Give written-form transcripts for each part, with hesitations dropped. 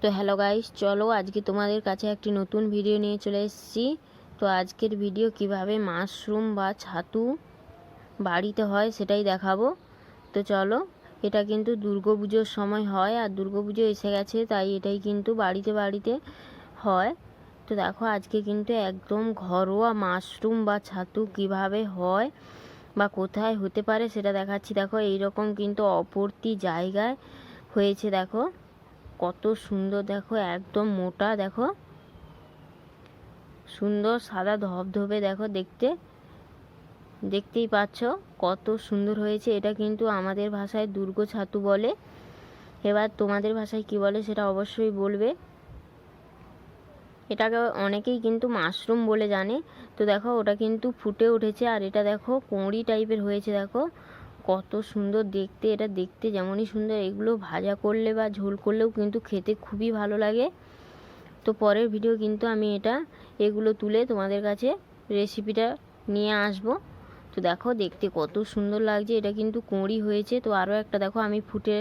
তো hello guys, চলো আজকে তোমাদের কাছে একটি নতুন ভিডিও নিয়ে চলে এসেছি। তো আজকের ভিডিও কিভাবে মাশরুম বা ছাতু বাড়িতে হয় সেটাই দেখাবো। তো চলো, এটা কিন্তু দুর্গাপুজোর সময় হয়, আর দুর্গাপুজো এসে গেছে, তাই এটাই কিন্তু বাড়িতে বাড়িতে হয়। তো দেখো, আজকে কিন্তু একদম ঘরোয়া মাশরুম বা ছাতু কিভাবে হয় বা কোথায় হতে পারে সেটা দেখাচ্ছি। দেখো, এইরকম কিন্তু অপরতি জায়গায় হয়েছে। দেখো কত সুন্দর, দেখো একদম মোটা, দেখো সুন্দর সাদা ধবধবে, দেখো দেখতেই পাচ্ছ কত সুন্দর হয়েছে। এটা কিন্তু আমাদের ভাষায় দুর্গ ছাতু বলে। এবার তোমাদের ভাষায় কি বলে সেটা অবশ্যই বলবে। এটাকে অনেকেই কিন্তু মাশরুম বলে জানে। তো দেখো, ওটা কিন্তু ফুটে উঠেছে, আর এটা দেখো কুঁড়ি টাইপের হয়েছে। দেখো কত সুন্দর দেখতে, এটা দেখতে যেমনই সুন্দর, এগুলো ভাজা করলে বা ঝোল করলেও কিন্তু খেতে খুবই ভালো লাগে। তো পরের ভিডিও কিন্তু আমি এগুলো তুলে তোমাদের কাছে রেসিপিটা নিয়ে আসব। তো দেখো দেখতে কত সুন্দর লাগছে, এটা কিন্তু কুঁড়ি হয়েছে। তো আরও একটা দেখো আমি ফুটে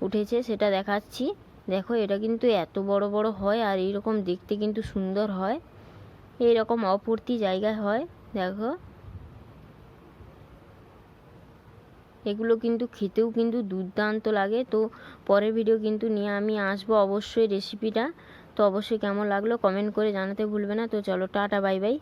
উঠেছে সেটা দেখাচ্ছি। দেখো এটা কিন্তু এত বড় বড় হয়, আর এইরকম দেখতে কিন্তু সুন্দর হয়, এইরকম অপূর্তি জায়গায় হয়। দেখো এগুলো কিন্তু খেতেও কিন্তু দুর্দান্ত লাগে। তো পরের ভিডিও কিন্তু নিয়ে আমি আসবো অবশ্যই রেসিপিটা। তো অবশ্যই কেমন লাগলো কমেন্ট করে জানাতে ভুলবে না। তো চলো, টাটা, বাই বাই।